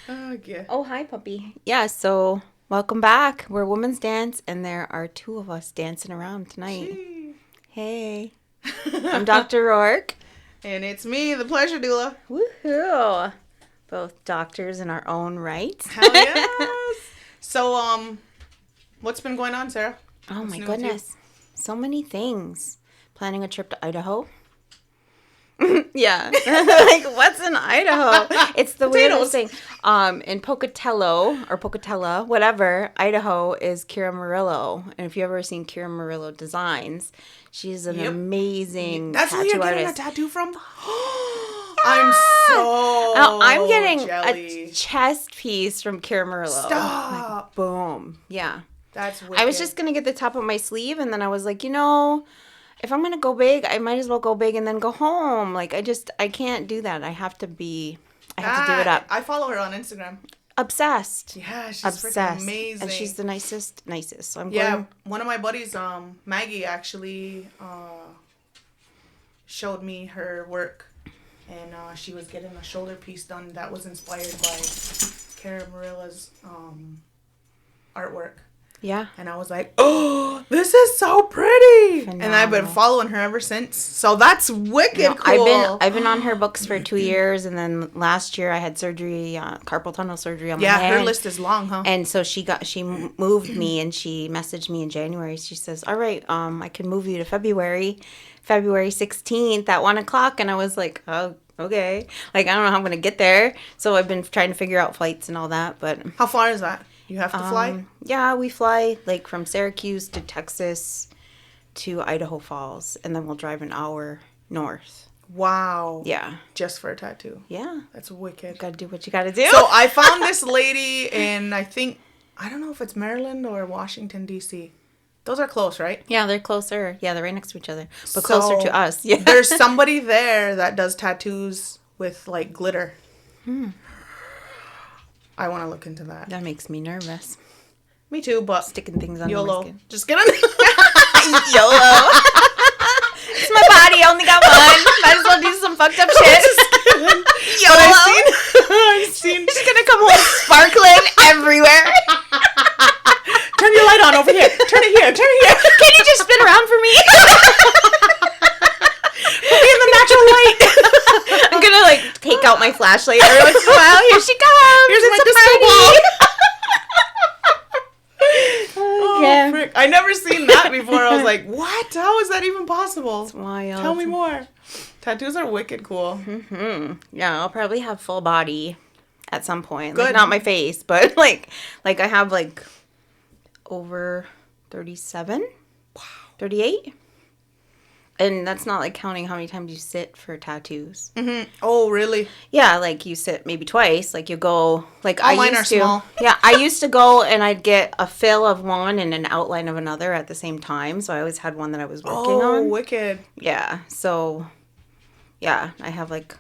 Okay. Oh, hi, puppy. Yeah, so welcome back. We're Women's Dance, and there are two of us dancing around tonight. Gee. Hey, I'm Dr. Rourke. And it's me, the pleasure doula. Woohoo! Both doctors in our own right. Hell yes. So, what's been going on, Sarah? Oh What's my new with you? goodness. So many things. Planning a trip to Idaho. Yeah. Like, what's in Idaho? It's the weirdest thing. In Pocatello, whatever, Idaho is Kira Murillo. And if you've ever seen Kira Murillo designs, she's an amazing That's where tattoo you're getting artist. a tattoo from? I'm so I'm getting jelly. a chest piece from Kira Murillo. Stop. Like, boom. Yeah. That's wicked. I was just going to get the top of my sleeve, and then I was like, if I'm going to go big, I might as well go big and then go home. Like, I can't do that. I have to do it up. I follow her on Instagram. Obsessed. Yeah, she's Obsessed. freaking amazing. And she's the nicest. So I'm Yeah, going. one of my buddies, Maggie, actually showed me her work. And she was getting a shoulder piece done that was inspired by Cara Marilla's artwork. Yeah. And I was like, oh, this is so pretty. Phenomenal. And I've been following her ever since. So that's wicked cool. I've been on her books for 2 years, and then last year I had surgery, carpal tunnel surgery on my hand. Yeah, her list is long, huh? And so she moved me, and she messaged me in January. She says, all right, I can move you to February 16th at 1:00. And I was like, oh, okay. Like, I don't know how I'm going to get there. So I've been trying to figure out flights and all that. But How far is that? You have to fly? Yeah, we fly like from Syracuse to Texas to Idaho Falls. And then we'll drive an hour north. Wow. Yeah. Just for a tattoo. Yeah. That's wicked. Got to do what you got to do. So I found this lady in, I don't know if it's Maryland or Washington, D.C. Those are close, right? Yeah, they're closer. Yeah, they're right next to each other. But closer to us. Yeah. There's somebody there that does tattoos with, like, glitter. I want to look into that. That makes me nervous. Me too, but Sticking things under YOLO. my skin. Just kidding. YOLO. It's my body. I only got one. Might as well do some fucked up shit. YOLO. I've seen. She's gonna come home sparkling everywhere. Turn your light on over here. Turn it here. Turn it here. Can you just spin around for me? Put me in the natural light. I'm gonna like take out my flashlight every once in a while. Here she comes. Here's It's my a disco party. Oh, Yeah. frick. I never seen that before. I was like, what? How is that even possible? It's wild. Tell me more. Tattoos are wicked cool. Yeah, I'll probably have full body at some point. Good. Like, not my face, but like I have like over 37, 38. And that's not like counting how many times you sit for tattoos. Oh, really? Yeah, like you sit maybe twice. Like you go, like All mine are small. Yeah, I used to go and I'd get a fill of one and an outline of another at the same time. So I always had one that I was working Oh, on. wicked. Yeah, so yeah, I have like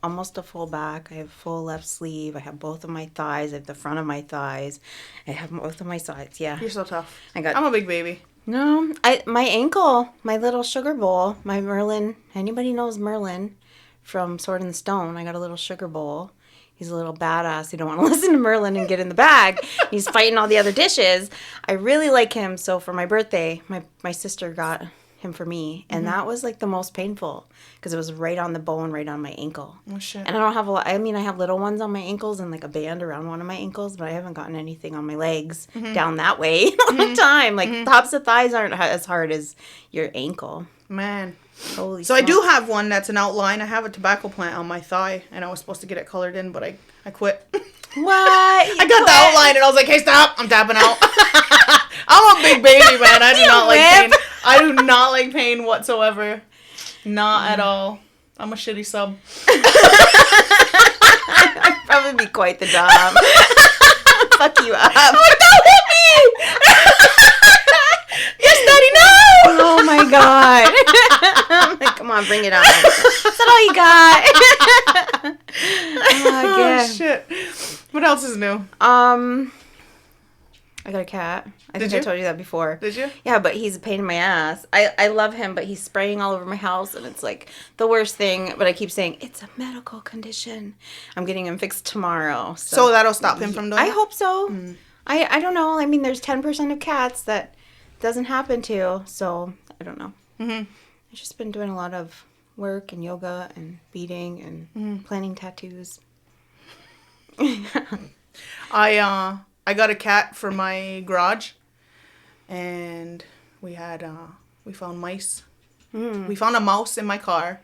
almost a full back. I have full left sleeve. I have both of my thighs. I have the front of my thighs. I have both of my sides. Yeah. You're so tough. I'm a big baby. No, my ankle, my little sugar bowl, my Merlin. Anybody knows Merlin from Sword in the Stone? I got a little sugar bowl. He's a little badass. You don't want to listen to Merlin and get in the bag. He's fighting all the other dishes. I really like him. So for my birthday, my sister got him for me, and that was like the most painful because it was right on the bone, right on my ankle. Oh, shit. And I don't have a lot. I mean, I have little ones on my ankles and like a band around one of my ankles, but I haven't gotten anything on my legs down that way in a long time. Like tops of thighs aren't as hard as your ankle. Man. Holy So smokes. I do have one that's an outline. I have a tobacco plant on my thigh, and I was supposed to get it colored in, but I quit. What? I got the outline, and I was like, hey, stop. I'm tapping out. I'm a big baby, man. I do not like pain. I do not like pain whatsoever. Not at all. I'm a shitty sub. I'd probably be quite the dom. Fuck you up. Oh, don't hit me! Yes, Daddy, no! Oh my god. I'm like, come on, bring it on. Is that all you got? Oh, shit. What else is new? I got a cat. I Did think you? I told you that before. Did you? Yeah, but he's a pain in my ass. I love him, but he's spraying all over my house, and it's like the worst thing. But I keep saying, it's a medical condition. I'm getting him fixed tomorrow. So that'll stop him from doing it? I hope so. I don't know. I mean, there's 10% of cats that doesn't happen to, so I don't know. I've just been doing a lot of work and yoga and beading and planning tattoos. I got a cat for my garage, and we found mice. We found a mouse in my car,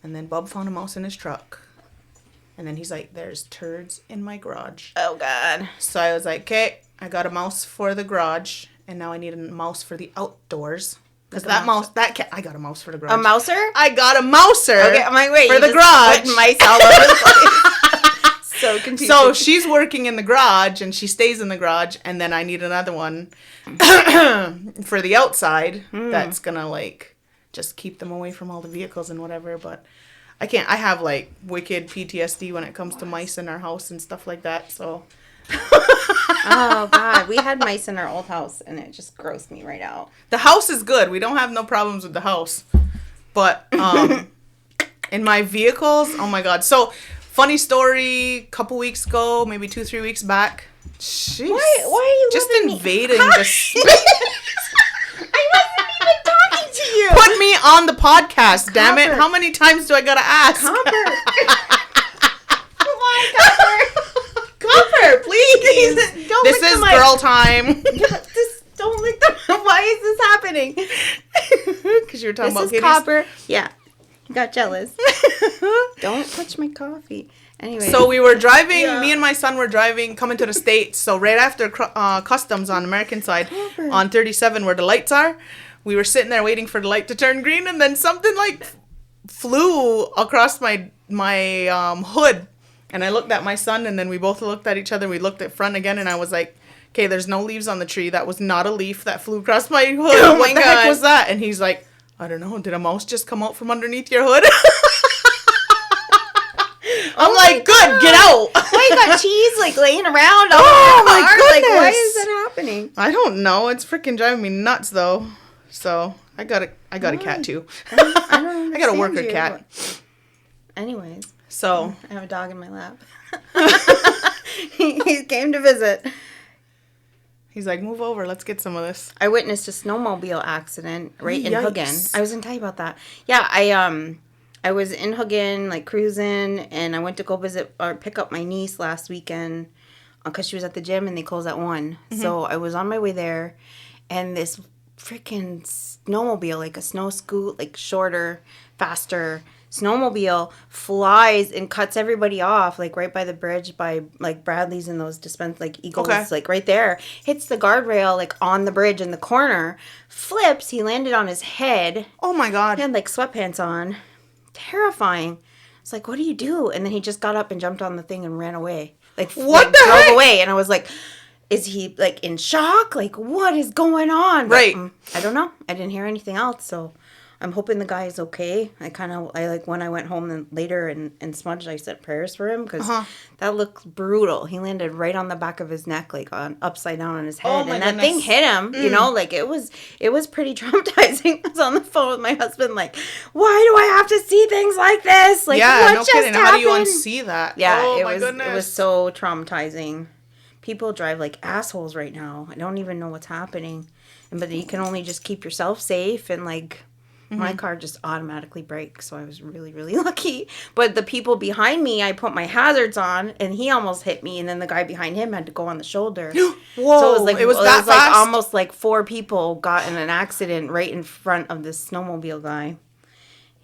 and then Bub found a mouse in his truck. And then he's like, there's turds in my garage. Oh, God. So I was like, okay, I got a mouse for the garage, and now I need a mouse for the outdoors. Because that cat, I got a mouse for the garage. A mouser? I got a mouser okay, I'm like, wait, for the garage. Put mice all over the place. So confusing. So she's working in the garage, and she stays in the garage, and then I need another one for the outside that's going to, like, just keep them away from all the vehicles and whatever, but I can't. I have, like, wicked PTSD when it comes to mice in our house and stuff like that, so. Oh, God. We had mice in our old house, and it just grossed me right out. The house is good. We don't have no problems with the house. But in my vehicles, oh, my God. So, funny story, couple weeks ago, maybe 2-3 weeks back. Jeez. Why are you just invading the space? I wasn't even talking to you. Put me on the podcast, damn it. How many times do I gotta ask? Come on, Copper, please. This is girl time. Just don't lick the Why is this happening? Because you were talking about kitties. This is Copper. Yeah. Got jealous. Don't touch my coffee. Anyway. So we were driving, me and my son were driving, coming to the States. So right after customs on American side, on 37 where the lights are, we were sitting there waiting for the light to turn green, and then something like flew across my hood. And I looked at my son, and then we both looked at each other. We looked at front again, and I was like, okay, there's no leaves on the tree. That was not a leaf that flew across my hood. Oh what the heck was that? And he's like, I don't know. Did a mouse just come out from underneath your hood? I'm like, good, get out. Why you got cheese like laying around? Oh my goodness. Like, why is that happening? I don't know. It's freaking driving me nuts though. So I got a cat too. I got a worker cat. Anyways. So I have a dog in my lap. He came to visit. He's like, move over. Let's get some of this. I witnessed a snowmobile accident in Huggin. I was going to tell you about that. Yeah, I was in Huggin, like cruising, and I went to go visit or pick up my niece last weekend because she was at the gym and they closed at 1. Mm-hmm. So I was on my way there, and this freaking snowmobile, like a snow scoot, like shorter, faster snowmobile flies and cuts everybody off, like right by the bridge by like Bradley's and those like Eagles, like right there. Hits the guardrail like on the bridge in the corner, flips. He landed on his head. Oh my God. He had like sweatpants on. Terrifying. It's like, what do you do? And then he just got up and jumped on the thing and ran away. Like what the drove heck? away. And I was like, is he like in shock? Like what is going on? Right. But, I don't know. I didn't hear anything else, so I'm hoping the guy is okay. I like when I went home and later and smudged, I said prayers for him because that looks brutal. He landed right on the back of his neck, like on upside down on his head, and that thing hit him. You know, like it was pretty traumatizing. I was on the phone with my husband, like, why do I have to see things like this? Like, what just happened? How do you unsee that? Yeah, goodness. It was so traumatizing. People drive like assholes right now. I don't even know what's happening, but you can only just keep yourself safe and like. My car just automatically brakes, so I was really, really lucky. But the people behind me, I put my hazards on, and he almost hit me, and then the guy behind him had to go on the shoulder. Whoa! So it was that fast? like almost like 4 people got in an accident right in front of this snowmobile guy.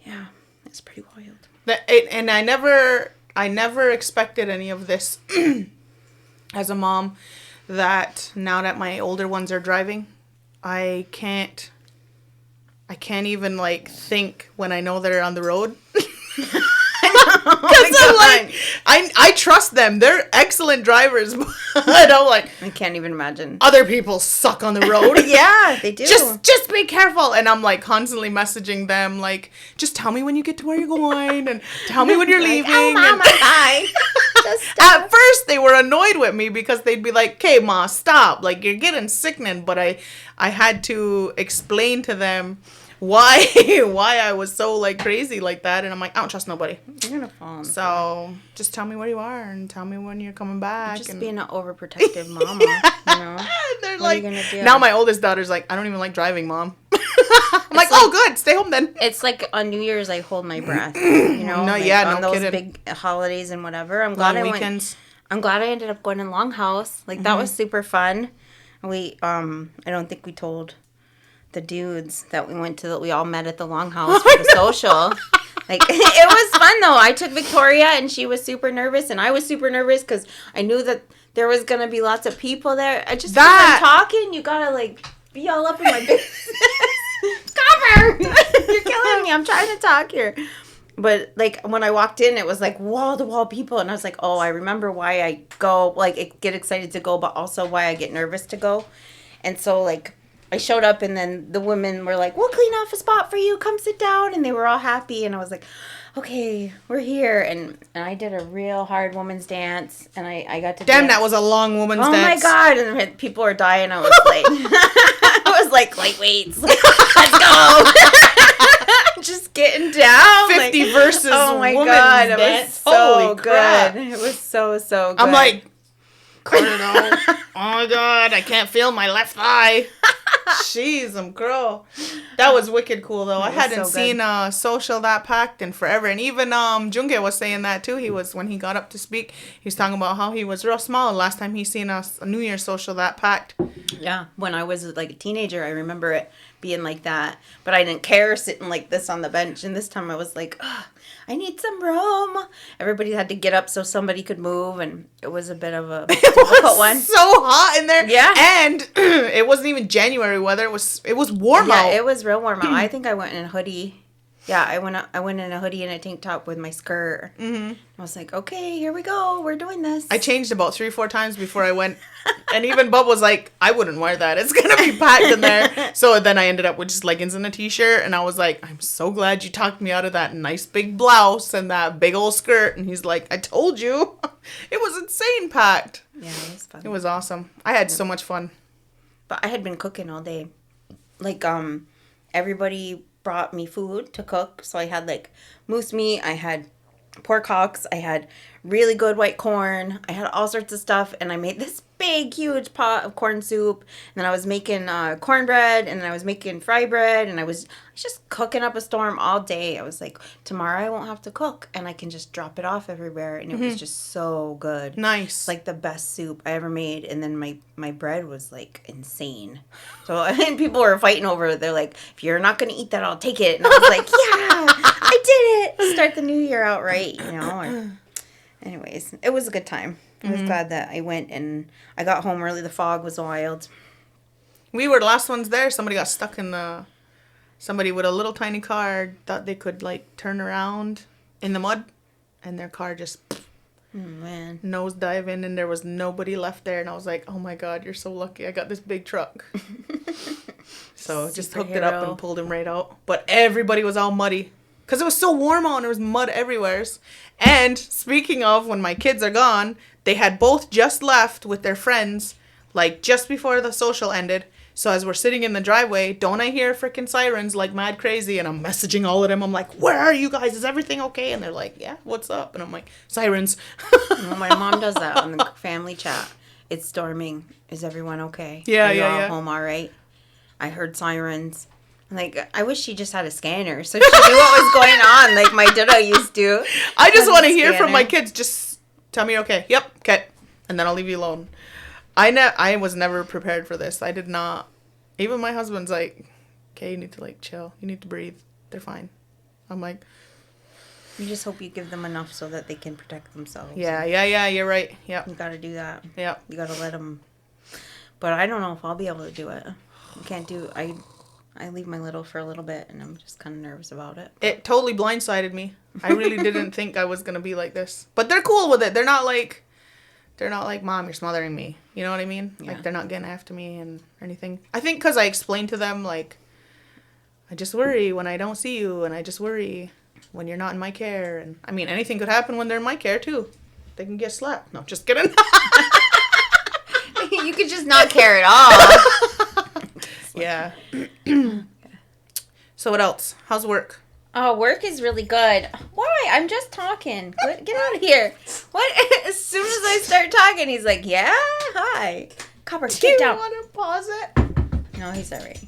Yeah, it's pretty wild. And I never expected any of this as a mom. That now that my older ones are driving, I can't even, like, think when I know they're on the road. Because I'm like, I trust them. They're excellent drivers. But I'm like, I can't even imagine. Other people suck on the road. Yeah, they do. Just be careful. And I'm, like, constantly messaging them, like, just tell me when you get to where you're going. And tell me when you're leaving. Oh, Mama, bye. At first, they were annoyed with me because they'd be like, "Okay, Ma, stop. Like, you're getting sickening." But I had to explain to them why I was so, like, crazy like that. And I'm like, I don't trust nobody. You're going to fall. So just tell me where you are and tell me when you're coming back. You're just and being an overprotective mama, you know? They're What like, are you gonna do? now my oldest daughter's like, I don't even like driving, Mom. I'm like, like, oh, good. Stay home then. It's like on New Year's, I hold my breath, you know? No, like yeah, on no those kidding. big holidays and whatever. I'm glad Long weekends. I'm glad I ended up going in Longhouse. Like, that was super fun. We, I don't think we told the dudes that we went to, that we all met at the Longhouse for the social. Like, it was fun, though. I took Victoria, and she was super nervous, and I was super nervous because I knew that there was going to be lots of people there. I just, I'm talking, you got to, like, be all up in my business. Cover! You're killing me. I'm trying to talk here. But, like, when I walked in, it was, like, wall-to-wall people. And I was like, oh, I remember why I go, like, get excited to go, but also why I get nervous to go. And so, like, I showed up, and then the women were like, we'll clean off a spot for you. Come sit down. And they were all happy. And I was like, okay, we're here. And I did a real hard woman's dance. And I got to Damn, dance. that was a long woman's dance. Oh, my God. And people were dying. I was like, I was like, lightweights. Like, let's go. Just getting down. 50 like, versus oh my woman's God, dance. it was so Holy crap. good. It was so good. I'm like, oh my God, I can't feel my left thigh. Jeez, girl. That was wicked cool, though. I hadn't seen a social that packed in forever. And even Junge was saying that, too. When he got up to speak, he was talking about how he was real small last time he seen a New Year's social that packed. Yeah, when I was, like, a teenager, I remember it being like that. But I didn't care sitting like this on the bench. And this time I was like, I need some room. Everybody had to get up so somebody could move. And it was a bit of a difficult one. So hot in there. Yeah. And it wasn't even January weather. It was warm out. Yeah, it was real warm out. I think I went in a hoodie. Yeah, I went in a hoodie and a tank top with my skirt. Mm-hmm. I was like, okay, here we go. We're doing this. I changed about 3 or 4 times before I went. And even Bub was like, I wouldn't wear that. It's going to be packed in there. So then I ended up with just leggings and a t-shirt. And I was like, I'm so glad you talked me out of that nice big blouse and that big old skirt. And he's like, I told you. It was insane packed. Yeah, it was fun. It was awesome. I had so much fun. But I had been cooking all day. Like, everybody brought me food to cook. So I had, like, moose meat. I had pork hocks. I had really good white corn. I had all sorts of stuff. And I made this big, huge pot of corn soup. And then I was making cornbread. And then I was making fry bread. And I was just cooking up a storm all day. I was like, tomorrow I won't have to cook. And I can just drop it off everywhere. And it was just so good. Nice. Like the best soup I ever made. And then my bread was like insane. So and people were fighting over it. They're like, if you're not going to eat that, I'll take it. And I was like, yeah, I did it. Start the new year out right, you know. And anyways, it was a good time. I was glad that I went and I got home early. The fog was wild. We were the last ones there. Somebody got stuck in somebody with a little tiny car thought they could, like, turn around in the mud. And their car just Man. nose diving, and there was nobody left there. And I was like, oh my God, you're so lucky. I got this big truck. So just hooked it up and pulled him right out. But everybody was all muddy. Because it was so warm out and there was mud everywhere. And speaking of, when my kids are gone, they had both just left with their friends, like just before the social ended. So as we're sitting in the driveway, don't I hear freaking sirens like mad crazy? And I'm messaging all of them. I'm like, where are you guys? Is everything okay? And they're like, yeah, what's up? And I'm like, sirens. Well, my mom does that on the family chat. It's storming. Is everyone okay? Yeah, Are you all yeah. home all right? I heard sirens. Like, I wish she just had a scanner so she knew what was going on, like my doula used to. I just want to hear from my kids. Just tell me okay. Yep, okay. And then I'll leave you alone. I was never prepared for this. I did not. Even my husband's like, okay, you need to, like, chill. You need to breathe. They're fine. I'm like, you just hope you give them enough so that they can protect themselves. Yeah, you're right. Yep. You got to do that. Yep. You got to let them. But I don't know if I'll be able to do it. I can't do. I leave my little for a little bit, and I'm just kind of nervous about it. It totally blindsided me. I really didn't think I was gonna be like this. But they're cool with it. They're not like, Mom, you're smothering me. You know what I mean? Yeah. Like, they're not getting after me and anything. I think because I explained to them, like, I just worry when I don't see you, and I just worry when you're not in my care. And I mean, anything could happen when they're in my care too. they can get slapped. No, just kidding. You could just not care at all. Yeah. So what else? How's work? Oh, work is really good. Why? I'm just talking. Get out of here. What? As soon as I start talking, he's like, yeah? Hi. Copper, get down. Do you want to pause it? No, he's all right.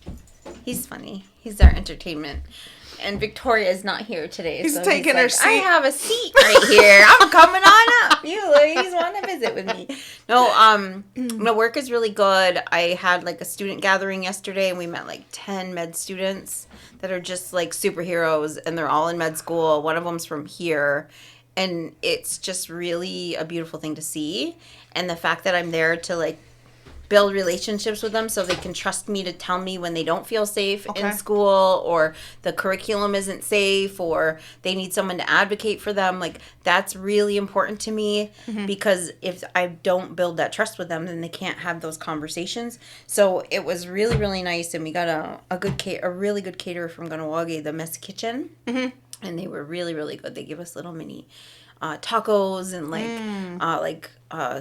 He's funny. He's our entertainment. And Victoria is not here today. He's so taking her seat. I have a seat right here. I'm coming on up. You ladies want to visit with me. No, work is really good. I had like a student gathering yesterday and we met like 10 med students that are just like superheroes and they're all in med school. One of them's from here. And it's just really a beautiful thing to see. And the fact that I'm there to like build relationships with them so they can trust me to tell me when they don't feel safe in school or the curriculum isn't safe or they need someone to advocate for them. Like, that's really important to me because if I don't build that trust with them, then they can't have those conversations. So it was really, really nice. And we got a really good caterer from Ganawagi, the Mess Kitchen. And they were really, really good. They gave us little mini tacos and like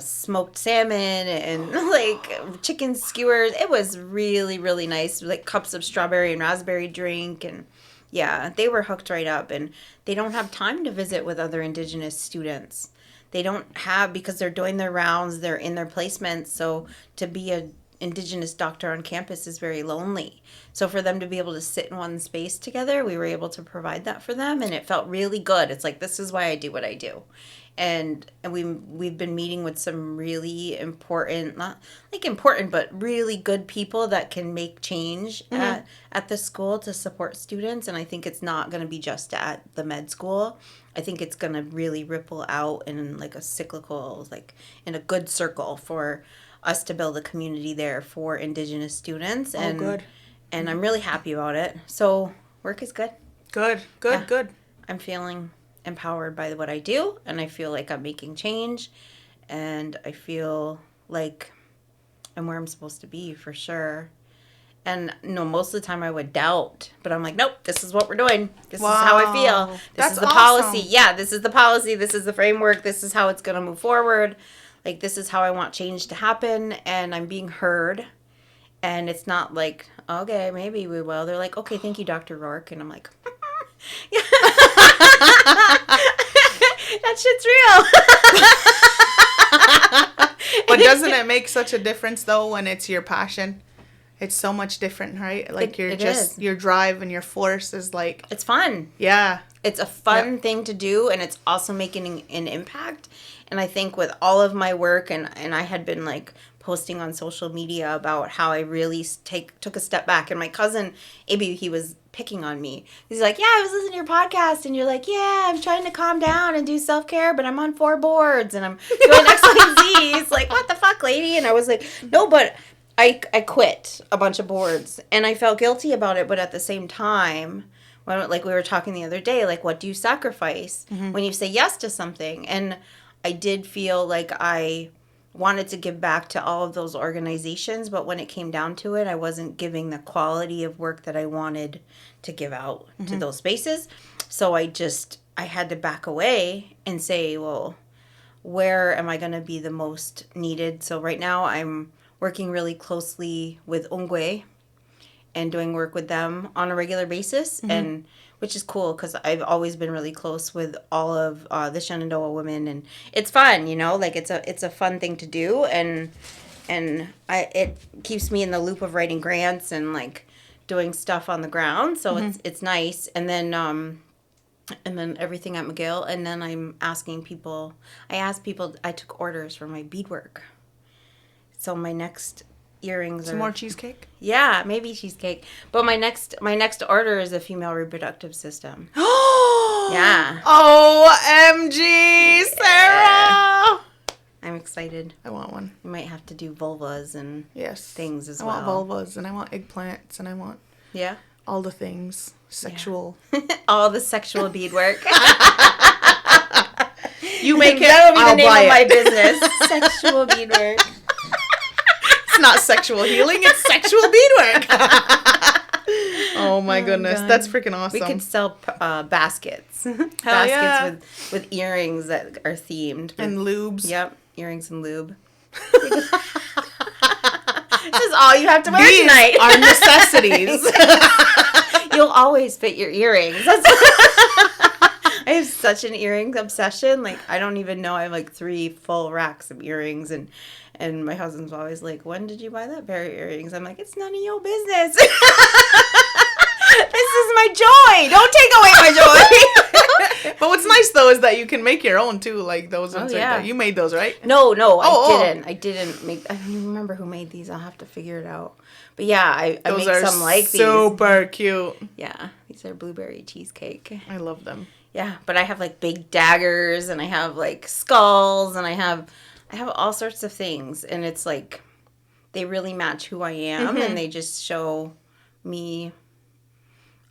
smoked salmon and like chicken skewers. It was really, really nice. Like cups of strawberry and raspberry drink. And yeah, they were hooked right up. And they don't have time to visit with other Indigenous students. They don't have, because they're doing their rounds, they're in their placements. So to be a Indigenous doctor on campus is very lonely. So for them to be able to sit in one space together, we were able to provide that for them, and it felt really good. It's like, this is why I do what I do. And we've been meeting with some really important, not like important, but really good people that can make change at the school to support students. And I think it's not going to be just at the med school. I think it's going to really ripple out in like a cyclical, like in a good circle for us to build a community there for Indigenous students. And, good. And I'm really happy about it. So work is good. Good. I'm feeling empowered by what I do, and I feel like I'm making change, and I feel like I'm where I'm supposed to be for sure. And most of the time I would doubt, but I'm like, nope, this is what we're doing. This is how I feel. This is the policy. Yeah, this is the policy. This is the framework. This is how it's going to move forward. Like, this is how I want change to happen, and I'm being heard. And it's not like, okay, maybe we will. They're like, okay, thank you, Dr. Rourke. And I'm like, that shit's real. But doesn't it make such a difference, though, when it's your passion? It's so much different, right? Like, your drive and your force is like... It's fun. Yeah. It's a fun thing to do, and it's also making an impact. And I think with all of my work, and I had been, like, posting on social media about how I really took a step back. And my cousin, Abby, he was picking on me. He's like, yeah, I was listening to your podcast, and you're like, yeah, I'm trying to calm down and do self-care, but I'm on 4 boards, and I'm doing X, Y, and Z. He's like, what the fuck, lady? And I was like, no, but I quit a bunch of boards, and I felt guilty about it, but at the same time... Like we were talking the other day, like, what do you sacrifice when you say yes to something? And I did feel like I wanted to give back to all of those organizations, but when it came down to it, I wasn't giving the quality of work that I wanted to give out to those spaces. So I had to back away and say, well, where am I going to be the most needed? So right now I'm working really closely with Ongwe and doing work with them on a regular basis, and which is cool because I've always been really close with all of the Shenandoah women, and it's fun, like it's a fun thing to do, and it keeps me in the loop of writing grants and like doing stuff on the ground, so it's nice, and then everything at McGill, and then I took orders for my beadwork, so my next earrings some more cheesecake? Yeah, maybe cheesecake. But my next order is a female reproductive system. Yeah. OMG, Sarah! I'm excited. I want one. You might have to do vulvas and things as well. I want vulvas, and I want eggplants, and I want all the things. Sexual. Yeah. All the sexual beadwork. You make it, that'll be I'll the name buy of my it. business. Sexual beadwork. It's not sexual healing, it's sexual beadwork. Oh my goodness, God. that's freaking awesome. We could sell baskets. Hell baskets yeah. with earrings that are themed. And lubes. Yep, earrings and lube. This is all you have to wear tonight. Are necessities. You'll always fit your earrings. I have such an earrings obsession. Like, I don't even know. I have like 3 full racks of earrings, and my husband's always like, "When did you buy that pair of earrings?" I'm like, "It's none of your business." This is my joy. Don't take away my joy. But what's nice though is that you can make your own too, like those ones. yeah. Like that. You made those, right? No, I didn't make. I don't even remember who made these. I'll have to figure it out. But yeah, I Those make are some like these. super cute. Yeah, these are blueberry cheesecake. I love them. Yeah, but I have like big daggers, and I have like skulls, and I have all sorts of things, and it's like they really match who I am, and they just show me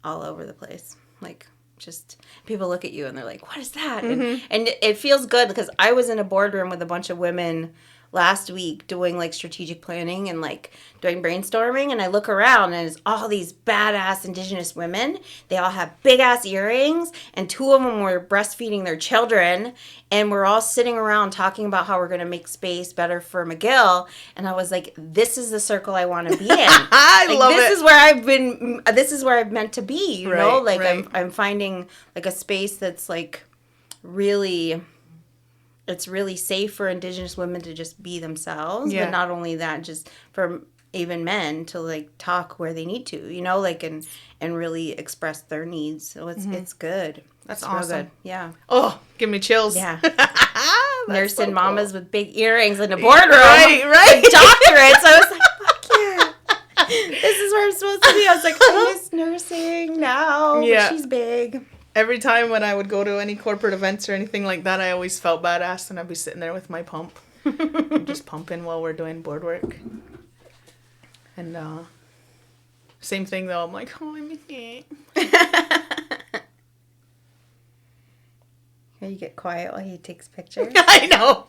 all over the place. Like, just people look at you and they're like, "What is that?" And it feels good because I was in a boardroom with a bunch of women last week doing like strategic planning and like doing brainstorming, and I look around and it's all these badass Indigenous women. They all have big ass earrings, and 2 of them were breastfeeding their children, and we're all sitting around talking about how we're going to make space better for McGill. And I was like, this is the circle I want to be in. I love this it. This is where I've meant to be, you know? Like, right. I'm finding like a space that's like really, it's really safe for Indigenous women to just be themselves. Yeah. But not only that, just for even men to like talk where they need to, you know, like, and really express their needs. So it's good. That's it's real awesome. good. Yeah. Oh, give me chills. Yeah. Nursing Nursing mamas with big earrings in a boardroom. Right. With doctorates. I was like, fuck yeah. This is where I'm supposed to be. I was like, I miss nursing now. Yeah. But she's big. Every time when I would go to any corporate events or anything like that, I always felt badass, and I'd be sitting there with my pump. I'm just pumping while we're doing board work. And same thing though. I'm like, oh, I miss it. Here, you get quiet while he takes pictures. I know.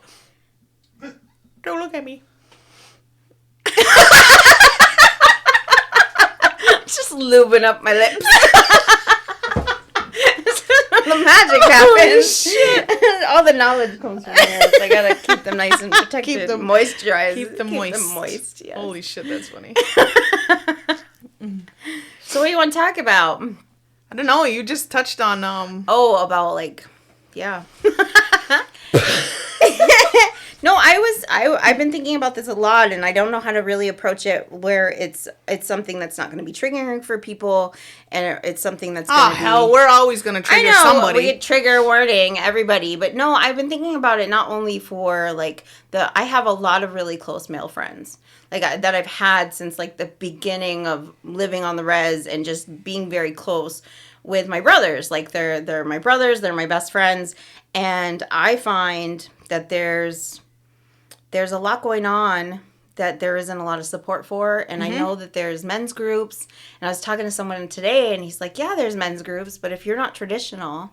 Don't look at me. Just lubing up my lips. The magic happens. Oh, shit. All the knowledge comes from here. So I gotta keep them nice and protected. Keep them moisturized. Keep them moist. Yes. Holy shit, that's funny. So what do you want to talk about? I don't know. You just touched on About like, yeah. No, I've been thinking about this a lot, and I don't know how to really approach it where it's something that's not going to be triggering for people, and it's something that's going to hell, we're always going to trigger somebody. We get trigger wording, everybody, but no, I've been thinking about it not only for like I have a lot of really close male friends like that I've had since like the beginning of living on the res and just being very close with my brothers. Like they're my brothers, they're my best friends, and I find that there's a lot going on that there isn't a lot of support for. And I know that there's men's groups. And I was talking to someone today, and he's like, yeah, there's men's groups. But if you're not traditional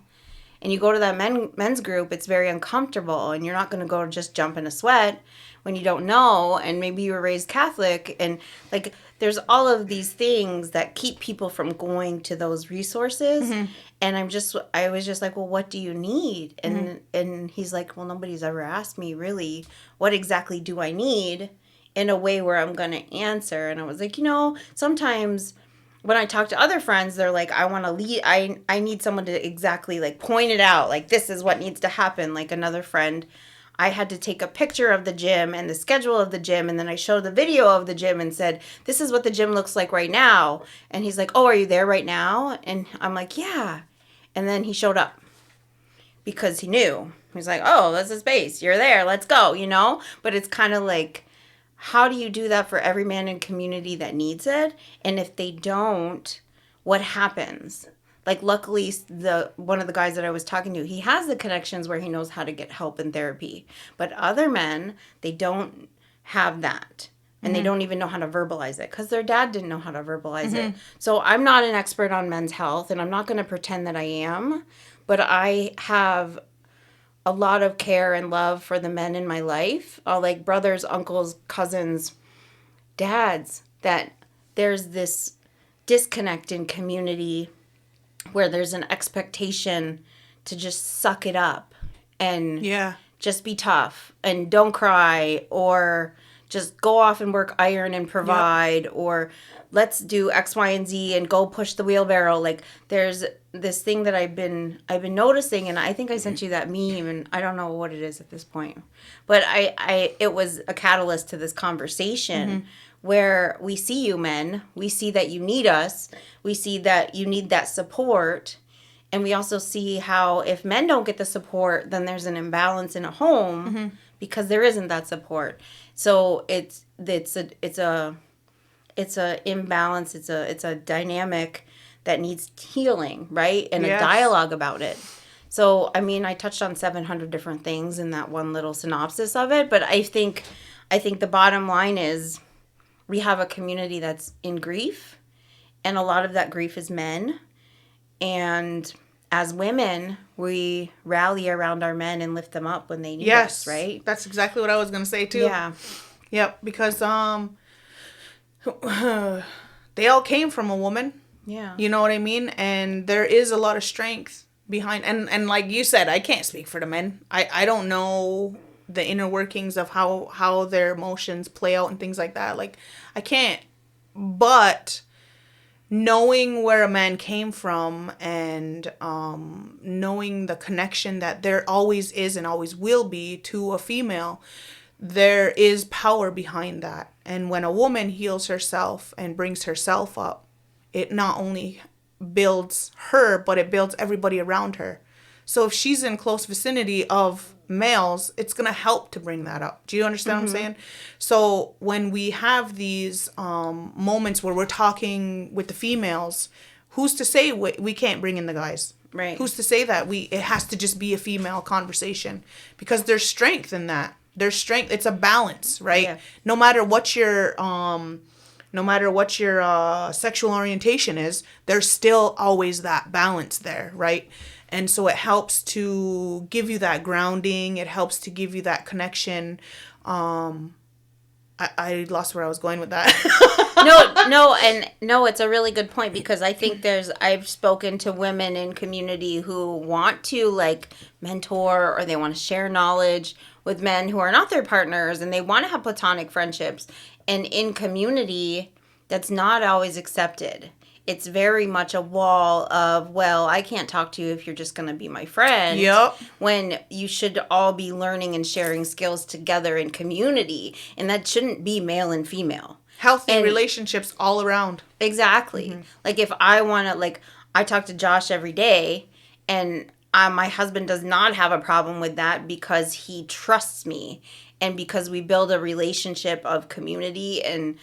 and you go to that men's group, it's very uncomfortable. And you're not going to go just jump in a sweat when you don't know. And maybe you were raised Catholic. And like, there's all of these things that keep people from going to those resources. And I was just like, well, what do you need? And he's like, well, nobody's ever asked me really, what exactly do I need in a way where I'm going to answer. And I was like, sometimes when I talk to other friends, they're like, I want to lead. I need someone to exactly like point it out. Like, this is what needs to happen. Like another friend, I had to take a picture of the gym and the schedule of the gym, and then I showed the video of the gym and said, this is what the gym looks like right now. And he's like, oh, are you there right now? And I'm like, yeah. And then he showed up because he knew. He's like, oh, that's a space. You're there. Let's go, But it's kind of like, how do you do that for every man in community that needs it? And if they don't, what happens? Like, luckily, one of the guys that I was talking to, he has the connections where he knows how to get help and therapy. But other men, they don't have that. And they don't even know how to verbalize it because their dad didn't know how to verbalize it. So I'm not an expert on men's health, and I'm not going to pretend that I am. But I have a lot of care and love for the men in my life, like brothers, uncles, cousins, dads, that there's this disconnect in community where there's an expectation to just suck it up and just be tough and don't cry, or just go off and work iron and provide, or let's do X, Y, and Z and go push the wheelbarrow. Like, there's this thing that I've been noticing, and I think I sent you that meme, and I don't know what it is at this point, but it was a catalyst to this conversation where we see you men, we see that you need us, we see that you need that support, and we also see how if men don't get the support, then there's an imbalance in a home because there isn't that support. So it's a imbalance. It's a dynamic that needs healing, right? And a dialogue about it. So, I mean, I touched on 700 different things in that one little synopsis of it, but I think the bottom line is we have a community that's in grief, and a lot of that grief is men. And as women, we rally around our men and lift them up when they need us, right? That's exactly what I was going to say, too. Yeah. Yep, because they all came from a woman. Yeah. You know what I mean? And there is a lot of strength behind, and like you said, I can't speak for the men. I don't know the inner workings of how their emotions play out and things like that. Like, I can't. But knowing where a man came from, and knowing the connection that there always is and always will be to a female, there is power behind that. And when a woman heals herself and brings herself up, it not only builds her, but it builds everybody around her. So if she's in close vicinity of males, it's going to help to bring that up. Do you understand what I'm saying? So when we have these moments where we're talking with the females, who's to say we can't bring in the guys? Right. Who's to say that it has to just be a female conversation? Because there's strength in that. There's strength. It's a balance, right? Yeah. No matter what your sexual orientation is, there's still always that balance there, right? And so it helps to give you that grounding. It helps to give you that connection. I lost where I was going with that. No, it's a really good point, because I think I've spoken to women in community who want to like mentor, or they want to share knowledge with men who are not their partners, and they want to have platonic friendships. And in community, that's not always accepted. It's very much a wall of, well, I can't talk to you if you're just going to be my friend. Yep. When you should all be learning and sharing skills together in community. And that shouldn't be male and female. Healthy relationships all around. Exactly. Like, if I want to, like, I talk to Josh every day, and my husband does not have a problem with that because he trusts me, and because we build a relationship of community and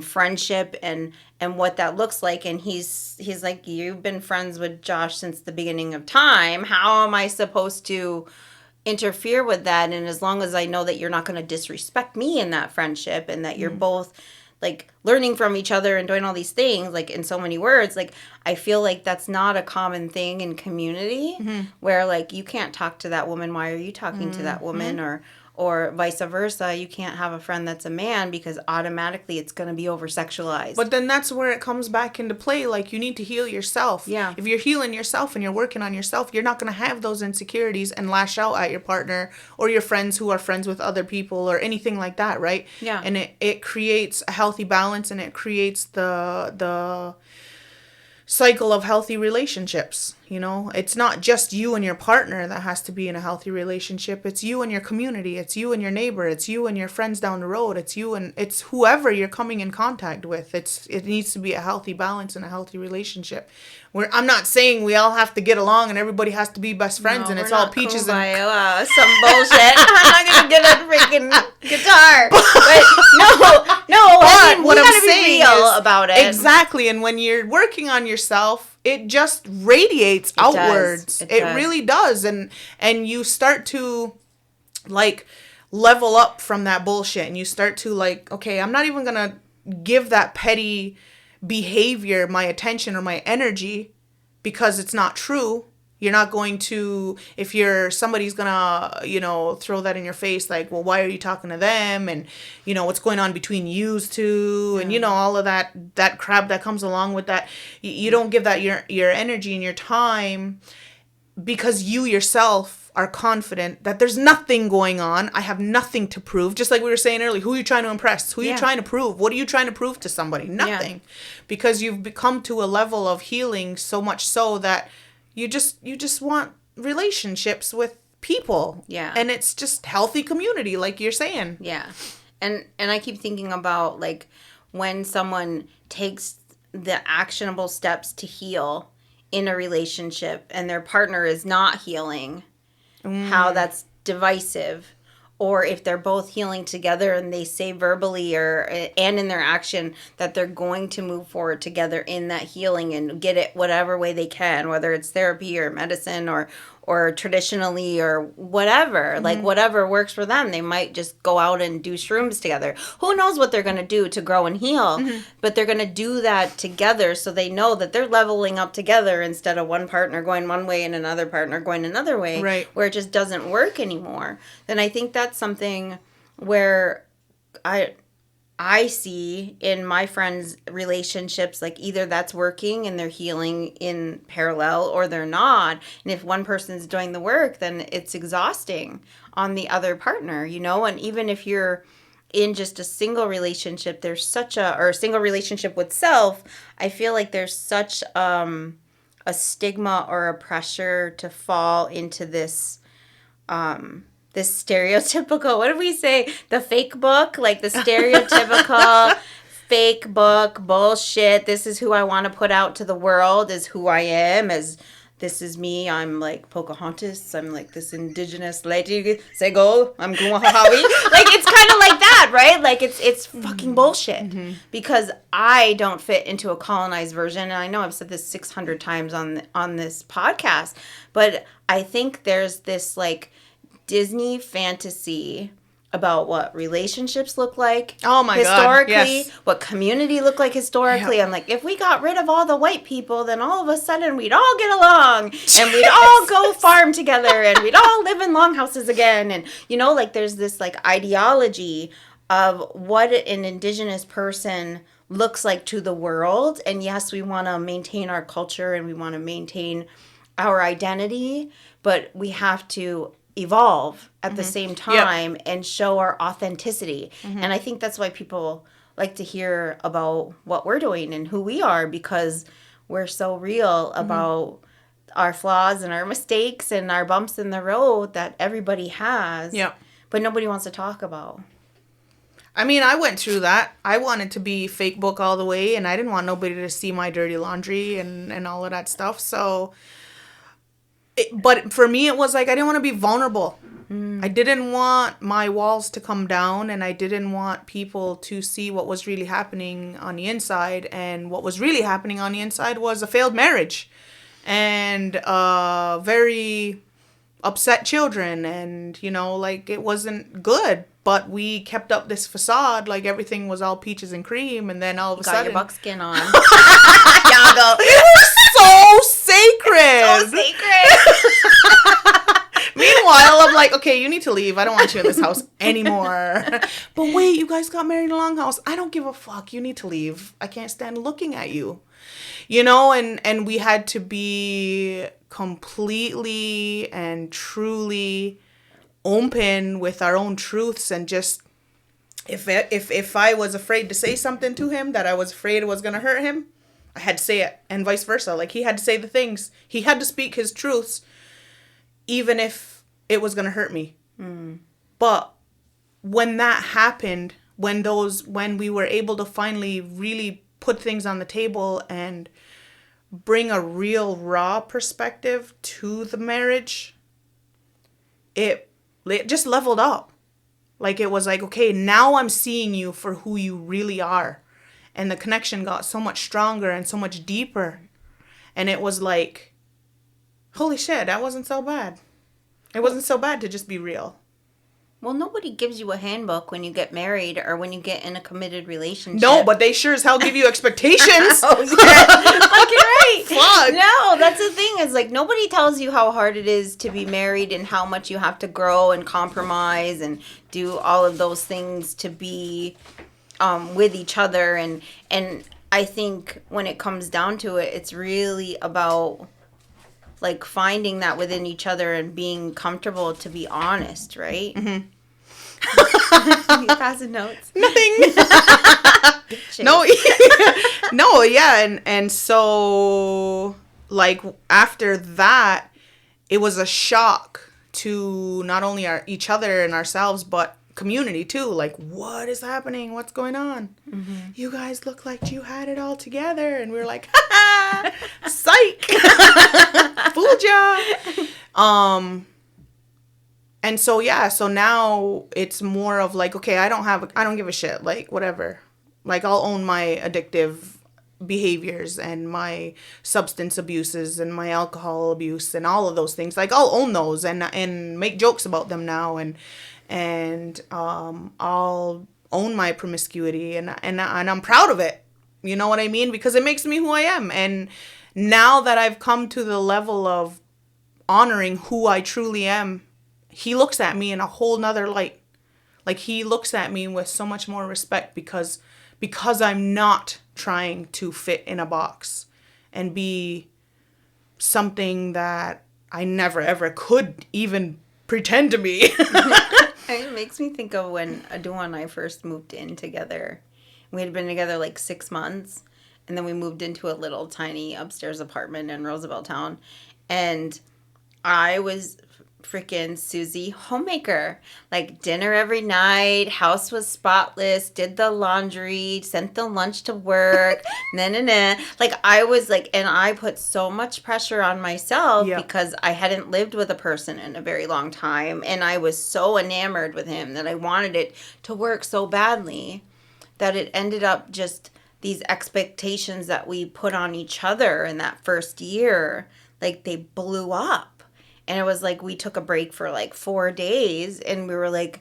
friendship and what that looks like. And he's like, you've been friends with Josh since the beginning of time. How am I supposed to interfere with that? And as long as I know that you're not going to disrespect me in that friendship, and that you're both like learning from each other and doing all these things, like in so many words, like I feel like that's not a common thing in community where like you can't talk to that woman. Why are you talking to that woman? Or vice versa, you can't have a friend that's a man because automatically it's going to be over-sexualized. But then that's where it comes back into play. Like, you need to heal yourself. Yeah. If you're healing yourself and you're working on yourself, you're not going to have those insecurities and lash out at your partner or your friends who are friends with other people or anything like that, right? Yeah. And it creates a healthy balance, and it creates the cycle of healthy relationships. You know, it's not just you and your partner that has to be in a healthy relationship. It's you and your community. It's you and your neighbor. It's you and your friends down the road. It's whoever you're coming in contact with. It needs to be a healthy balance and a healthy relationship. I'm not saying we all have to get along and everybody has to be best friends and it's all peaches and some bullshit. I'm not gonna get a freaking guitar. But no. I mean, what we I'm gotta be saying real is, about it. Exactly. And when you're working on yourself, it just radiates outwards. It really does. And you start to like level up from that bullshit, and you start to like, okay, I'm not even gonna give that petty behavior my attention or my energy because it's not true. You're not going to, if somebody's gonna, throw that in your face, like, well, why are you talking to them? And, what's going on between yous two? And, all of that crap that comes along with that. You don't give that your energy and your time, because you yourself are confident that there's nothing going on. I have nothing to prove. Just like we were saying earlier, who are you trying to impress? Who are you trying to prove? What are you trying to prove to somebody? Nothing. Yeah. Because you've come to a level of healing so much so that you just want relationships with people. Yeah. And it's just healthy community, like you're saying. Yeah. And I keep thinking about, like, when someone takes the actionable steps to heal in a relationship and their partner is not healing, how that's divisive. Or if they're both healing together and they say verbally and in their action that they're going to move forward together in that healing and get it whatever way they can, whether it's therapy or medicine or traditionally or whatever, like whatever works for them. They might just go out and do shrooms together. Who knows what they're going to do to grow and heal, but they're going to do that together so they know that they're leveling up together instead of one partner going one way and another partner going another way, right, where it just doesn't work anymore. Then I think that's something where I see in my friends' relationships, like, either that's working and they're healing in parallel or they're not. And if one person's doing the work, then it's exhausting on the other partner, And even if you're in just a single relationship, or a single relationship with self, I feel like there's such a stigma or a pressure to fall into this stereotypical, what did we say? The fake book, like the stereotypical fake book bullshit. This is who I want to put out to the world, is who I am, as this is me. I'm like Pocahontas. I'm like this indigenous lady. Say go. I'm Gumahawi. Like, it's kind of like that, right? Like, it's fucking bullshit, because I don't fit into a colonized version. And I know I've said this 600 times on this podcast, but I think there's this, like, Disney fantasy about what relationships look like. Oh my historically, God, yes. What community look like historically. Yep. I'm like, if we got rid of all the white people, then all of a sudden we'd all get along and we'd all go farm together and we'd all live in longhouses again. And, like, there's this, like, ideology of what an Indigenous person looks like to the world. And yes, we want to maintain our culture and we want to maintain our identity, but we have to evolve at the same time and show our authenticity. And I think that's why people like to hear about what we're doing and who we are, because we're so real about our flaws and our mistakes and our bumps in the road that everybody has, but nobody wants to talk about. I mean, I went through that. I wanted to be fake book all the way, and I didn't want nobody to see my dirty laundry and all of that stuff. So but for me, it was like I didn't want to be vulnerable. I didn't want my walls to come down, and I didn't want people to see what was really happening on the inside. And what was really happening on the inside was a failed marriage and very upset children. And, like, it wasn't good. But we kept up this facade like everything was all peaches and cream. And then all of a sudden... Got your buckskin on. Yago. It was so sacred. So sacred. Meanwhile, I'm like, okay, you need to leave. I don't want you in this house anymore. But wait, you guys got married in a longhouse. I don't give a fuck. You need to leave. I can't stand looking at you. And we had to be completely and truly open with our own truths, and just if I was afraid to say something to him that I was afraid was going to hurt him, I had to say it, and vice versa. Like, he had to say the things. He had to speak his truths, even if it was going to hurt me. But when that happened, when we were able to finally really put things on the table and bring a real raw perspective to the marriage, it just leveled up. Like, it was like, okay, now I'm seeing you for who you really are. And the connection got so much stronger and so much deeper. And it was like, holy shit, that wasn't so bad. It wasn't so bad to just be real. Well, nobody gives you a handbook when you get married or when you get in a committed relationship. No, but they sure as hell give you expectations. Oh, yeah. Like, you're right. Fuck. No, that's the thing is, like, nobody tells you how hard it is to be married and how much you have to grow and compromise and do all of those things to be with each other. And I think when it comes down to it, it's really about, like, finding that within each other and being comfortable to be honest, right? Mm-hmm. You passing notes? Nothing. No, no, yeah, and so, like, after that, it was a shock to not only each other and ourselves, but community too. Like, what is happening? What's going on? Mm-hmm. You guys look like you had it all together, and we were like, ha ha, psych, fooled ya. And so, yeah, so now it's more of like, okay, I don't give a shit, like, whatever. Like, I'll own my addictive behaviors and my substance abuses and my alcohol abuse and all of those things. Like, I'll own those and make jokes about them now, and I'll own my promiscuity, and I'm proud of it. You know what I mean? Because it makes me who I am. And now that I've come to the level of honoring who I truly am, he looks at me in a whole nother light. Like, he looks at me with so much more respect because I'm not trying to fit in a box and be something that I never ever could even pretend to be. It makes me think of when Adua and I first moved in together. We had been together like 6 months, and then we moved into a little tiny upstairs apartment in Roosevelt Town, and I was freaking Susie homemaker. Like, dinner every night, house was spotless, did the laundry, sent the lunch to work, Like, I was like, and I put so much pressure on myself because I hadn't lived with a person in a very long time, and I was so enamored with him that I wanted it to work so badly that it ended up just these expectations that we put on each other in that first year, like, they blew up. And it was like we took a break for like 4 days, and we were like,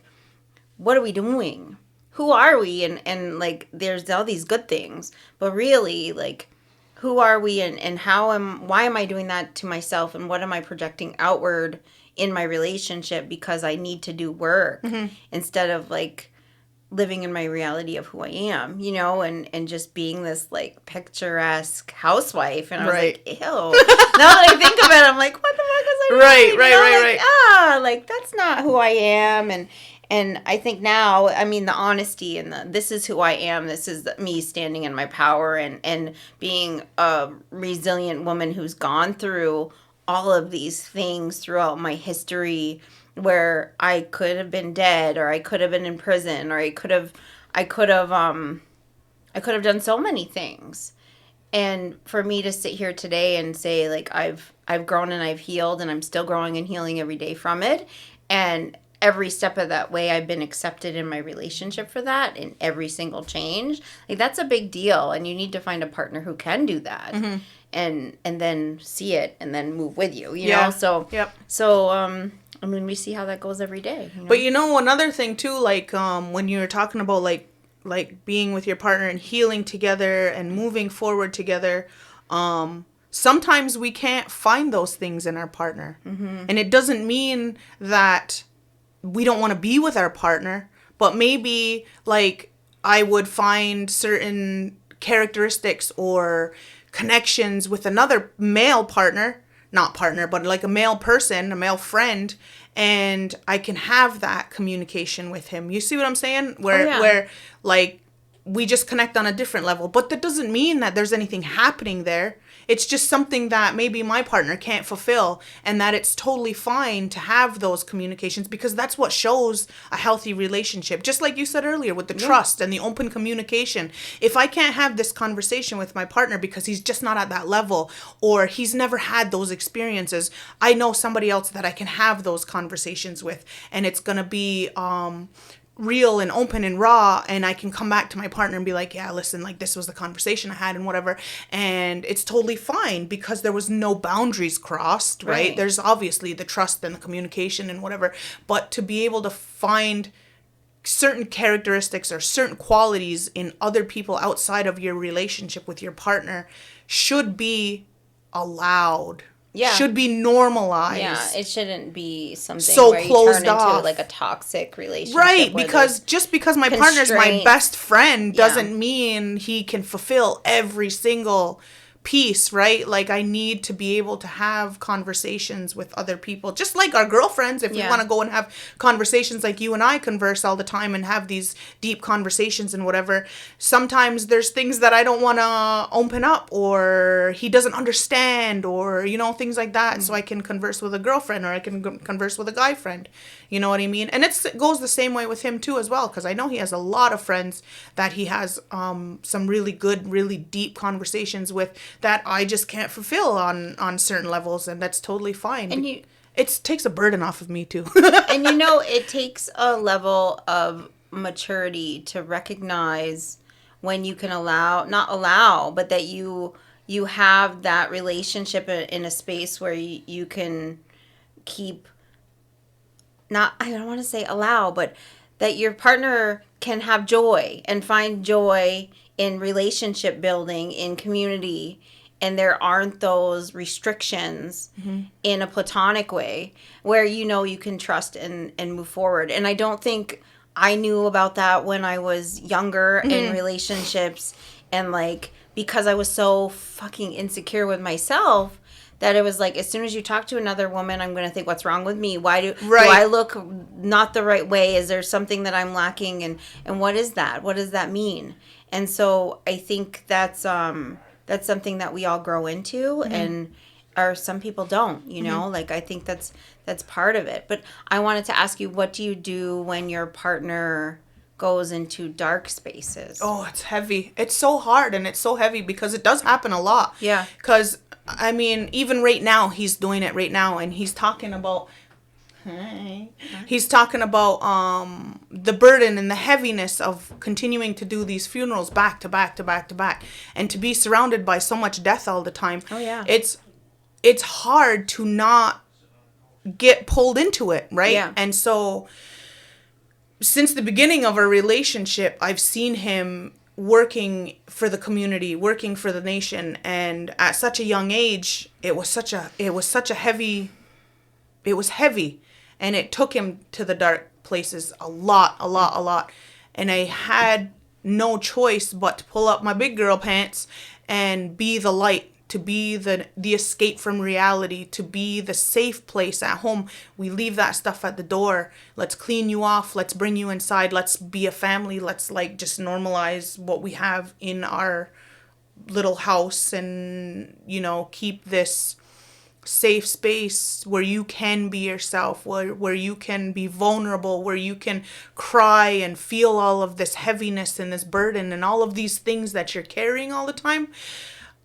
what are we doing? Who are we? And like, there's all these good things, but really, like, who are we, and why am I doing that to myself, and what am I projecting outward in my relationship because I need to do work instead of, like, living in my reality of who I am, you know, and just being this, like, picturesque housewife. And I was like, ew. Now that I think of it, I'm like, what the fuck was I doing? Right. Like, that's not who I am. And I think now, I mean, the honesty and this is who I am. This is me standing in my power and being a resilient woman who's gone through all of these things throughout my history, where I could have been dead, or I could have been in prison, or I could have done so many things. And for me to sit here today and say, like, I've grown and I've healed, and I'm still growing and healing every day from it. And every step of that way, I've been accepted in my relationship for that, in every single change. Like, that's a big deal. And you need to find a partner who can do that. Mm-hmm. And then see it and then move with you, you know? So, I mean, we see how that goes every day. You know? But, you know, another thing, too, like, when you're talking about, like being with your partner and healing together and moving forward together, sometimes we can't find those things in our partner. Mm-hmm. And it doesn't mean that we don't want to be with our partner, but maybe, like, I would find certain characteristics or connections with another male partner, not partner, but like a male person, a male friend, and I can have that communication with him. You see what I'm saying? Where like, we just connect on a different level, but that doesn't mean that there's anything happening there. It's just something that maybe my partner can't fulfill, and that it's totally fine to have those communications, because that's what shows a healthy relationship. Just like you said earlier with the trust and the open communication. If I can't have this conversation with my partner because he's just not at that level, or he's never had those experiences, I know somebody else that I can have those conversations with, and it's going to be real and open and raw, and I can come back to my partner and be like, yeah, listen, like this was the conversation I had and whatever, and it's totally fine because there was no boundaries crossed, right? There's obviously the trust and the communication and whatever, but to be able to find certain characteristics or certain qualities in other people outside of your relationship with your partner should be allowed. Yeah. Should be normalized. Yeah, it shouldn't be something so where closed you turn off. into like a toxic relationship. Right, because just because my partner's my best friend doesn't mean he can fulfill every single piece, right? Like I need to be able to have conversations with other people, just like our girlfriends. If we want to go and have conversations like you and I converse all the time and have these deep conversations and whatever, sometimes there's things that I don't want to open up, or he doesn't understand, or things like that. So I can converse with a girlfriend, or I can converse with a guy friend. You know what I mean? And it goes the same way with him too as well, because I know he has a lot of friends that he has some really good, really deep conversations with that I just can't fulfill on certain levels, and that's totally fine. And it takes a burden off of me too. And it takes a level of maturity to recognize when you can not allow, but that you have that relationship in a space where you can keep, I don't want to say allow, but that your partner can have joy and find joy in relationship building, in community, and there aren't those restrictions in a platonic way where you can trust and move forward. And I don't think I knew about that when I was younger in relationships, and like because I was so fucking insecure with myself that it was like, as soon as you talk to another woman, I'm going to think, what's wrong with me? Why do I look not the right way? Is there something that I'm lacking? And what is that? What does that mean? And so I think that's something that we all grow into, and or some people don't, like I think that's part of it. But I wanted to ask you, what do you do when your partner goes into dark spaces? Oh, it's heavy. It's so hard, and it's so heavy because it does happen a lot. Yeah. Because I mean, even right now, he's doing it right now, and he's talking about the burden and the heaviness of continuing to do these funerals back to back to back to back, and to be surrounded by so much death all the time. Oh yeah. It's hard to not get pulled into it, right? Yeah. And so since the beginning of our relationship, I've seen him working for the community, working for the nation, and at such a young age, it was heavy, and it took him to the dark places a lot, and I had no choice but to pull up my big girl pants and be the light, to be the escape from reality, to be the safe place at home. We leave that stuff at the door. Let's clean you off. Let's bring you inside. Let's be a family. Let's just normalize what we have in our little house, and, keep this safe space where you can be yourself, where you can be vulnerable, where you can cry and feel all of this heaviness and this burden and all of these things that you're carrying all the time.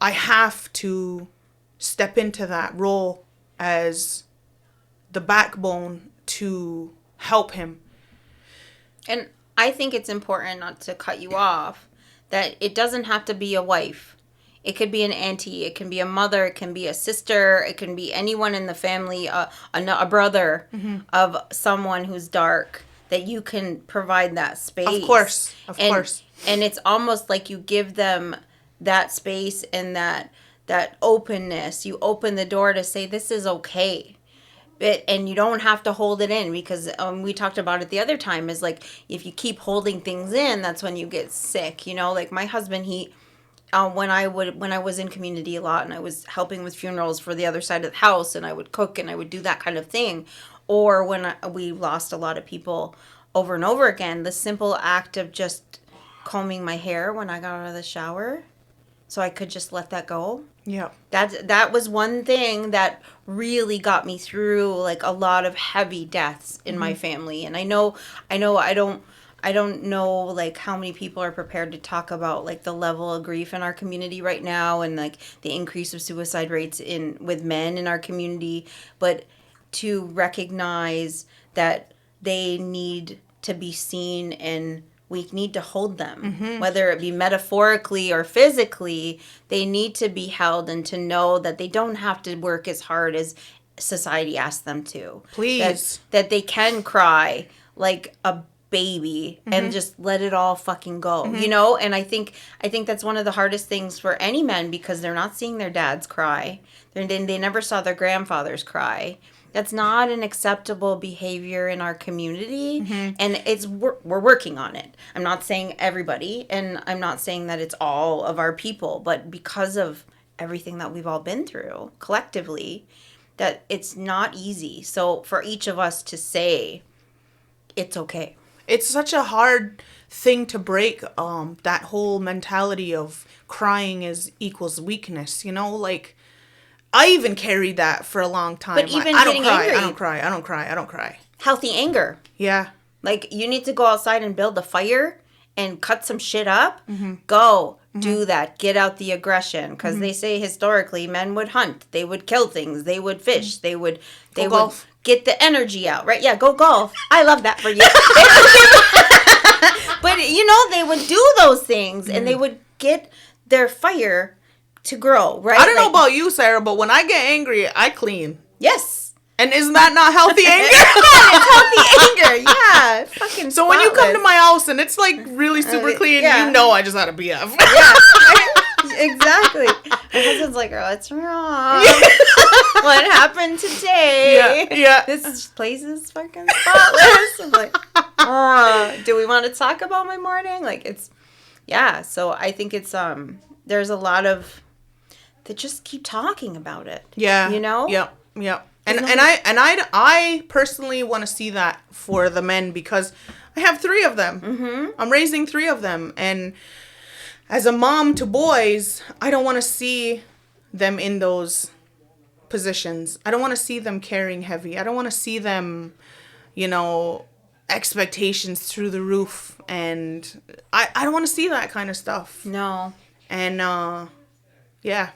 I have to step into that role as the backbone to help him. And I think it's important, not to cut you off, that it doesn't have to be a wife. It could be an auntie, it can be a mother, it can be a sister, it can be anyone in the family, a brother of someone who's dark, that you can provide that space. Of course. And it's almost like you give them that space and that openness. You open the door to say, this is okay. And you don't have to hold it in, because we talked about it the other time, is like, if you keep holding things in, that's when you get sick. Like my husband, he when I was in community a lot, and I was helping with funerals for the other side of the house, and I would cook and I would do that kind of thing, or when we lost a lot of people over and over again, the simple act of just combing my hair when I got out of the shower, so I could just let that go. Yeah. That was one thing that really got me through like a lot of heavy deaths in my family. And I know I don't know like how many people are prepared to talk about like the level of grief in our community right now, and like the increase of suicide rates with men in our community, but to recognize that they need to be seen, and we need to hold them, whether it be metaphorically or physically. They need to be held and to know that they don't have to work as hard as society asks them to. Please. That they can cry like a baby and just let it all fucking go, you know? And I think that's one of the hardest things for any men, because they're not seeing their dads cry. They never saw their grandfathers cry. That's not an acceptable behavior in our community, and we're working on it. I'm not saying everybody, and I'm not saying that it's all of our people, but because of everything that we've all been through collectively, that it's not easy. So for each of us to say, it's okay. It's such a hard thing to break, that whole mentality of crying is equals weakness, you know? Like, I even carried that for a long time. But even I don't getting cry, angry. I don't cry. Healthy anger. Yeah. Like, you need to go outside and build a fire and cut some shit up. Go. Do that. Get out the aggression. Because they say historically men would hunt. They would kill things. They would fish. They would golf. Get the energy out, right? Yeah, go golf. I love that for you. But, you know, they would do those things and they would get their fire to grow, right? I don't know about you, Sarah, but when I get angry, I clean. Yes. And isn't that not healthy anger? It's healthy anger. Yeah. Fucking So when you come to my house and it's like really super clean, yeah. you know I just had a BF. Yeah. Exactly. My husband's like, "Oh, what's wrong? What happened today? Yeah. This place is fucking spotless." I'm like, "Oh, do we want to talk about my morning?" Like, it's, yeah. So I think it's there's a lot of that just keep talking about it. Yeah. You know. Yep. And I personally want to see that for the men, because I have 3 of them. I'm raising 3 of them, and as a mom to boys, I don't want to see them in those positions. I don't want to see them carrying heavy. I don't want to see them, you know, expectations through the roof. And I don't want to see that kind of stuff. No. And, yeah.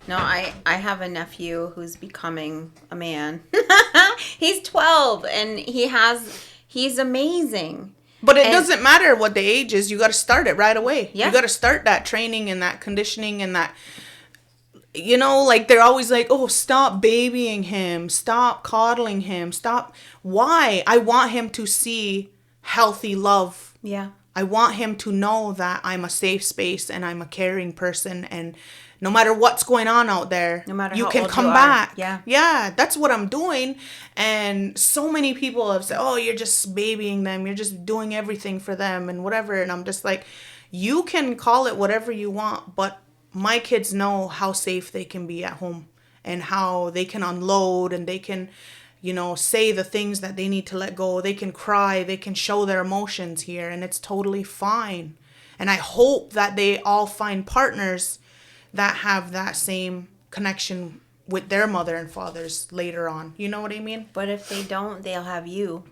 No, I have a nephew who's becoming a man. He's 12, and he's amazing. But it doesn't matter what the age is. You got to start it right away. Yeah. You got to start that training and that conditioning and that, you know, like they're always like, oh, stop babying him. Stop coddling him. Stop. Why? I want him to see healthy love. Yeah. I want him to know that I'm a safe space and I'm a caring person, and no matter what's going on out there, no matter you how can old come you are. back. Yeah, that's what I'm doing. And so many people have said, "Oh, you're just babying them. You're just doing everything for them and whatever." And I'm just like, you can call it whatever you want, but my kids know how safe they can be at home and how they can unload, and they can, you know, say the things that they need to let go. They can cry. They can show their emotions here, and it's totally fine. And I hope that they all find partners that have that same connection with their mother and fathers later on. You know what I mean? But if they don't, they'll have you,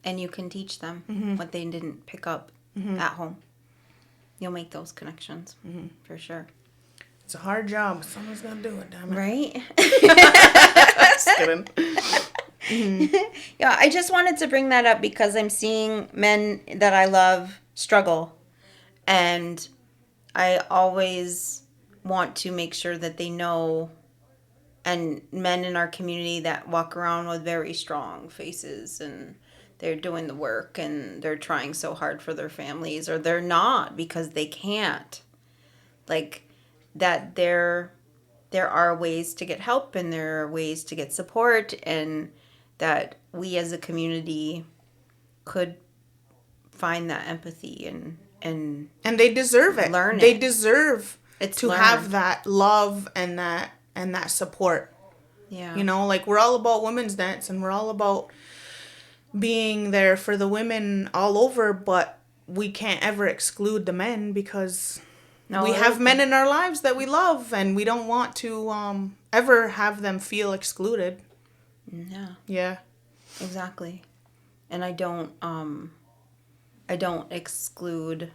and you can teach them what they didn't pick up at home. You'll make those connections, for sure. It's a hard job. Someone's got to do it, damn it. Right? Just kidding. Yeah, I just wanted to bring that up because I'm seeing men that I love struggle. And I always want to make sure that they know, and men in our community that walk around with very strong faces and they're doing the work and they're trying so hard for their families, or they're not because they can't. Like, that there are ways to get help and there are ways to get support, and that we as a community could find that empathy and they deserve it. Learn they it. deserve to learned. have that love and that support. Yeah. You know, like, we're all about women's dance and we're all about being there for the women all over, but we can't ever exclude the men, because we have men in our lives that we love, and we don't want to ever have them feel excluded. Yeah. Yeah. Exactly. And I don't exclude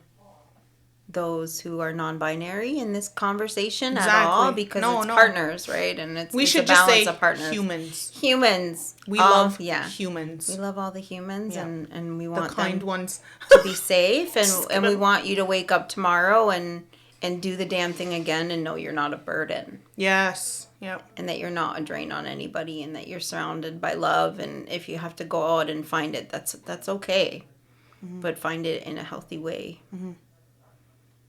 those who are non-binary in this conversation at Exactly. all, because it's partners, right? And it's we it's should a just balance say of partners. Humans. We love humans. We love all the humans, and we want the kind them ones to be safe, and we want you to wake up tomorrow and do the damn thing again and know you're not a burden. Yes. Yep. And that you're not a drain on anybody, and that you're surrounded by love, and if you have to go out and find it, that's okay. Mm-hmm. But find it in a healthy way. Mm-hmm.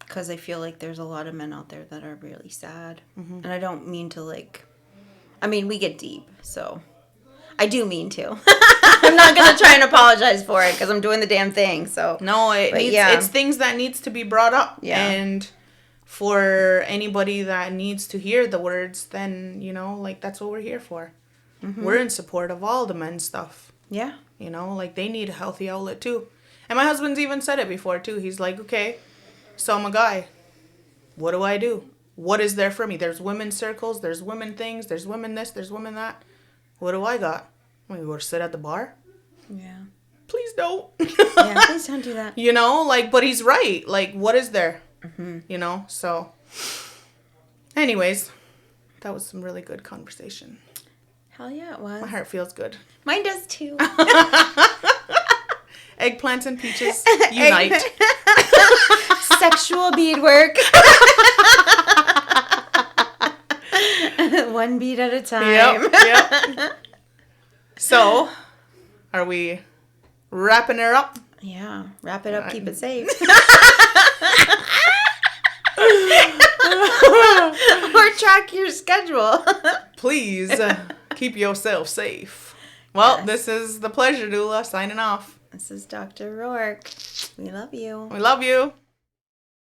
Because I feel like there's a lot of men out there that are really sad. Mm-hmm. And I don't mean to we get deep, so I do mean to. I'm not going to try and apologize for it because I'm doing the damn thing, so. No, it's things that needs to be brought up. Yeah. And for anybody that needs to hear the words, then, that's what we're here for. Mm-hmm. We're in support of all the men's stuff. Yeah. They need a healthy outlet too. And my husband's even said it before too. He's like, okay, so I'm a guy. What do I do? What is there for me? There's women's circles, there's women things, there's women this, there's women that. What do I got? We go to sit at the bar? Yeah. Please don't. Yeah, please don't do that. But he's right. What is there? Mm-hmm. So. Anyways, that was some really good conversation. Hell yeah, it was. My heart feels good. Mine does too. Eggplants and peaches unite. Sexual beadwork. One bead at a time. Yep. So, are we wrapping her up? Yeah. Wrap it up, keep it safe. Or track your schedule. Please keep yourself safe. Well, This is the Pleasure Doula signing off. This is Dr. Rourke. We love you. We love you.